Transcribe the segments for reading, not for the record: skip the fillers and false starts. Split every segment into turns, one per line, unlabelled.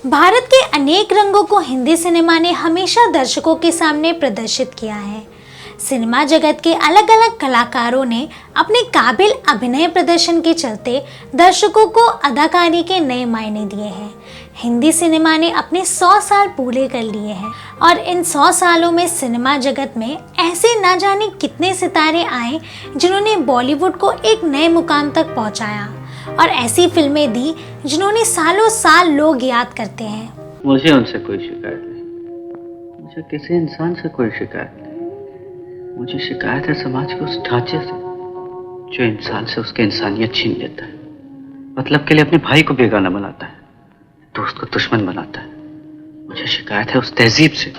भारत के अनेक रंगों को हिंदी सिनेमा ने हमेशा दर्शकों के सामने प्रदर्शित किया है। सिनेमा जगत के अलग अलग कलाकारों ने अपने काबिल अभिनय प्रदर्शन के चलते दर्शकों को अदाकारी के नए मायने दिए हैं। हिंदी सिनेमा ने अपने 100 साल पूरे कर लिए हैं और इन 100 सालों में सिनेमा जगत में ऐसे ना जाने कितने सितारे आए जिन्होंने बॉलीवुड को एक नए मुकाम तक पहुंचाया और ऐसी फिल्में दी जिन्होंने सालों साल लोग याद करते हैं।
मुझे उनसे कोई शिकायत नहीं, मुझे किसी इंसान से कोई शिकायत नहीं। मुझे शिकायत है समाज के उस ढांचे से जो इंसान से उसकी इंसानियत छीन लेता है, मतलब के लिए अपने भाई को बेगाना बनाता है, दोस्त को दुश्मन बनाता है। मुझे शिकायत है उस तहजीब से।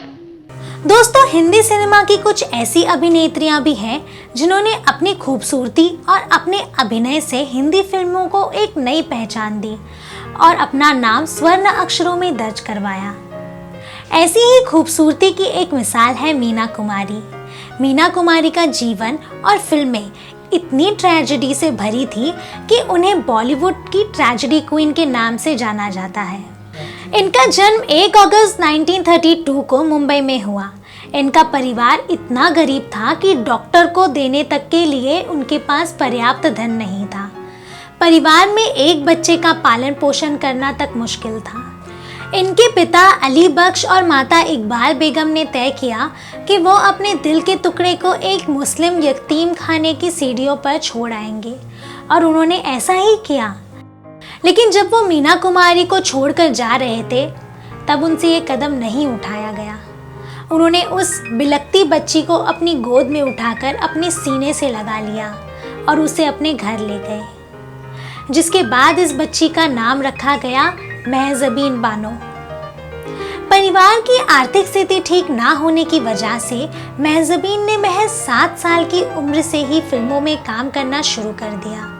दोस्तों, हिंदी सिनेमा की कुछ ऐसी अभिनेत्रियां भी हैं जिन्होंने अपनी खूबसूरती और अपने अभिनय से हिंदी फिल्मों को एक नई पहचान दी और अपना नाम स्वर्ण अक्षरों में दर्ज करवाया। ऐसी ही खूबसूरती की एक मिसाल है मीना कुमारी। मीना कुमारी का जीवन और फिल्में इतनी ट्रेजेडी से भरी थी कि उन्हें बॉलीवुड की ट्रेजेडी क्वीन के नाम से जाना जाता है। इनका जन्म 1 अगस्त 1932 को मुंबई में हुआ। इनका परिवार इतना गरीब था कि डॉक्टर को देने तक के लिए उनके पास पर्याप्त धन नहीं था। परिवार में एक बच्चे का पालन पोषण करना तक मुश्किल था। इनके पिता अली बख्श और माता इकबाल बेगम ने तय किया कि वो अपने दिल के टुकड़े को एक मुस्लिम यतीम खाने की सीढ़ियों पर छोड़ आएंगे और उन्होंने ऐसा ही किया। लेकिन जब वो मीना कुमारी को छोड़कर जा रहे थे तब उनसे ये कदम नहीं उठाया गया। उन्होंने उस बिलखती बच्ची को अपनी गोद में उठाकर अपने सीने से लगा लिया और उसे अपने घर ले गए, जिसके बाद इस बच्ची का नाम रखा गया महज़बीन बानो। परिवार की आर्थिक स्थिति ठीक ना होने की वजह से महज़बीन ने महज 7 साल की उम्र से ही फिल्मों में काम करना शुरू कर दिया।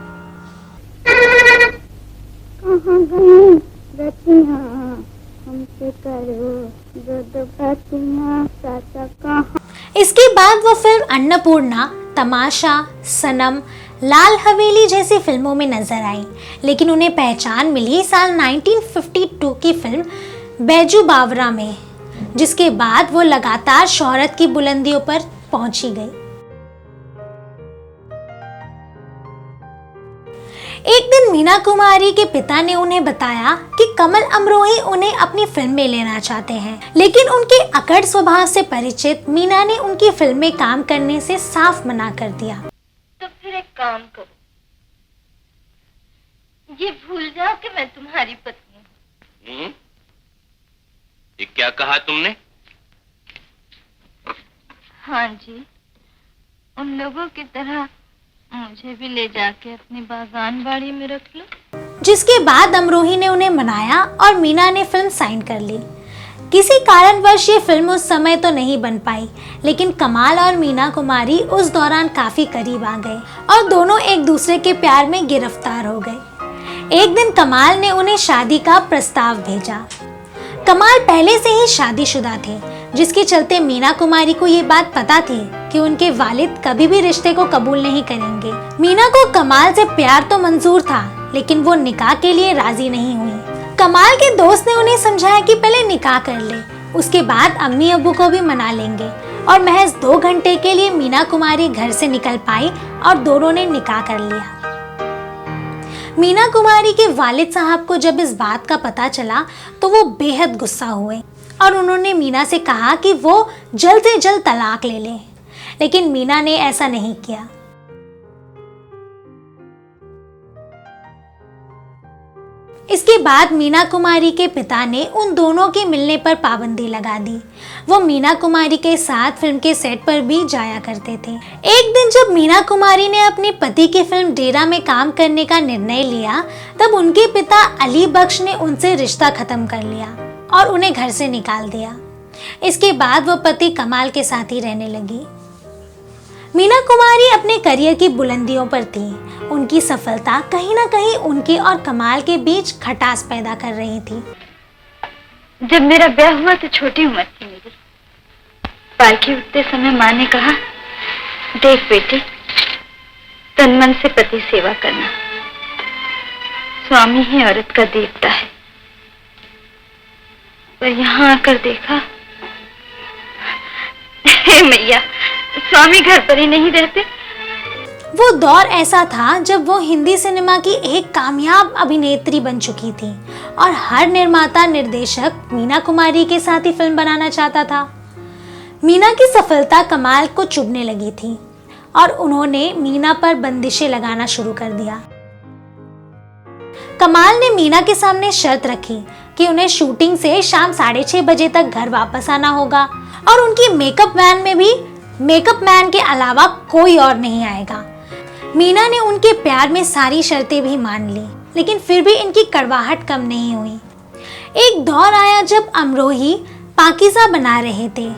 इसके बाद वो फिल्म अन्नपूर्णा, तमाशा, सनम, लाल हवेली जैसी फिल्मों में नजर आई, लेकिन उन्हें पहचान मिली साल 1952 की फिल्म बैजू बावरा में, जिसके बाद वो लगातार शोहरत की बुलंदियों पर पहुंची गई। एक दिन मीना कुमारी के पिता ने उन्हें बताया कि कमल अमरोही उन्हें अपनी फिल्म में लेना चाहते हैं, लेकिन उनके अकड़ स्वभाव से परिचित मीना ने उनकी फिल्म में काम करने से साफ मना कर दिया।
तो फिर एक काम करो, ये भूल जाओ कि मैं तुम्हारी पत्नी हूँ।
ये क्या कहा तुमने?
हाँ जी, उन लोगों की तरह मुझे भी ले जाके अपनी बागान बाड़ी में रख लो।
जिसके बाद अमरोही ने उन्हें मनाया और मीना ने फिल्म साइन कर ली। किसी कारणवश ये फिल्म उस समय तो नहीं बन पाई, लेकिन कमाल और मीना कुमारी उस दौरान काफी करीब आ गए और दोनों एक दूसरे के प्यार में गिरफ्तार हो गए। एक दिन कमाल ने उन्हें शादी का प्रस्ताव भेजा। कमाल पहले से ही शादीशुदा थे, जिसके चलते मीना कुमारी को ये बात पता थी कि उनके वालिद कभी भी रिश्ते को कबूल नहीं करेंगे। मीना को कमाल से प्यार तो मंजूर था, लेकिन वो निकाह के लिए राजी नहीं हुई। कमाल के दोस्त ने उन्हें समझाया कि पहले निकाह कर ले, उसके बाद अम्मी अब्बू को भी मना लेंगे, और महज 2 घंटे के लिए मीना कुमारी घर से निकल पाई और दोनों ने निकाह कर लिया। मीना कुमारी के वालिद साहब को जब इस बात का पता चला तो वो बेहद गुस्सा हुए और उन्होंने मीना से कहा कि वो जल्द से जल्द तलाक ले ले, लेकिन मीना ने ऐसा नहीं किया। इसके बाद मीना कुमारी के पिता ने उन दोनों के मिलने पर पाबंदी लगा दी। वो मीना कुमारी के साथ फिल्म के सेट पर भी जाया करते थे। एक दिन जब मीना कुमारी ने अपने पति की फिल्म डेरा में काम करने का निर्णय लिया, तब उनके पिता अली बख्श ने उनसे रिश्ता खत्म कर लिया और उन्हें घर से निकाल दिया। इसके बाद वो पति कमाल के साथ ही रहने लगी। मीना कुमारी अपने करियर की बुलंदियों पर थी। उनकी सफलता कहीं ना कहीं उनके और कमाल के बीच खटास पैदा कर रही थी।
जब मेरा ब्याह हुआ तो छोटी उम्र थी मेरी। पालकी उठते समय माँ ने कहा, देख बेटी, तन मन से पति सेवा करना, स्वामी ही औरत का देवता है। पर यहाँ आकर देखा, हे मैया, स्वामी घर पर ही नहीं रहते।
वो दौर ऐसा था जब वो हिंदी सिनेमा की एक कामयाब अभिनेत्री बन चुकी थी और हर निर्माता निर्देशक मीना कुमारी के साथ ही फिल्म बनाना चाहता था। मीना की सफलता कमाल को चुभने लगी थी और उन्होंने मीना पर बंदिशें लगाना शुरू कर दिया। कमाल ने मीना के सामने शर्त रखी कि उन्हें शूटिंग से शाम 6:30 बजे तक घर वापस आना होगा और उनकी मेकअप वैन में भी मेकअप मैन के अलावा कोई और नहीं आएगा। मीना ने उनके प्यार में सारी शर्तें भी मान ली, लेकिन फिर भी इनकी कड़वाहट कम नहीं हुई। एक दौर आया जब अमरोही पाकीज़ा बना रहे थे,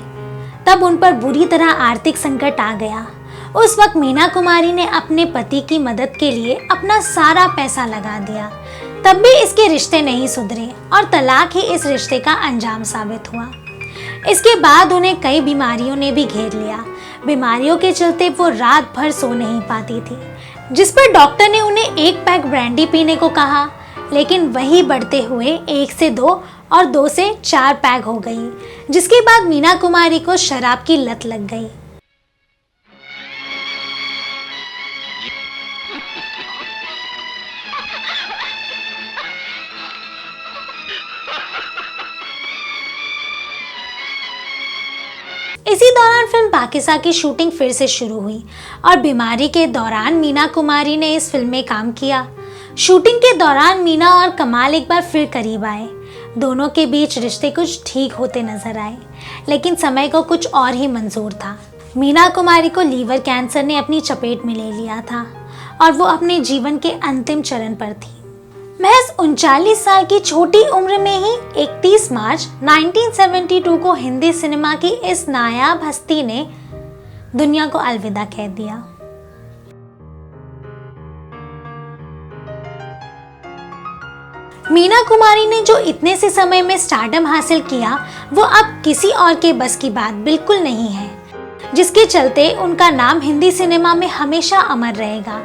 तब उन पर बुरी तरह आर्थिक संकट आ गया। उस वक्त मीना कुमारी ने अपने पति की मदद के लिए अपना सारा पैसा लगा दिया, तब भी इसके रिश्ते नहीं सुधरे और तलाक ही इस रिश्ते का अंजाम साबित हुआ। इसके बाद उन्हें कई बीमारियों ने भी घेर लिया। बीमारियों के चलते वो रात भर सो नहीं पाती थी, जिस पर डॉक्टर ने उन्हें 1 पैक ब्रांडी पीने को कहा, लेकिन वही बढ़ते हुए 1 से 2 और 2 से 4 पैक हो गई, जिसके बाद मीना कुमारी को शराब की लत लग गई। इसी दौरान फिल्म पाकीज़ा की शूटिंग फिर से शुरू हुई और बीमारी के दौरान मीना कुमारी ने इस फिल्म में काम किया। शूटिंग के दौरान मीना और कमाल एक बार फिर करीब आए। दोनों के बीच रिश्ते कुछ ठीक होते नजर आए, लेकिन समय को कुछ और ही मंजूर था। मीना कुमारी को लीवर कैंसर ने अपनी चपेट में ले लिया था और वो अपने जीवन के अंतिम चरण पर थी। महज 39 साल की छोटी उम्र में ही 31 मार्च 1972 को हिंदी सिनेमा की इस नायाब हस्ती ने दुनिया को अलविदा कह दिया। मीना कुमारी ने जो इतने से समय में स्टारडम हासिल किया, वो अब किसी और के बस की बात बिल्कुल नहीं है, जिसके चलते उनका नाम हिंदी सिनेमा में हमेशा अमर रहेगा।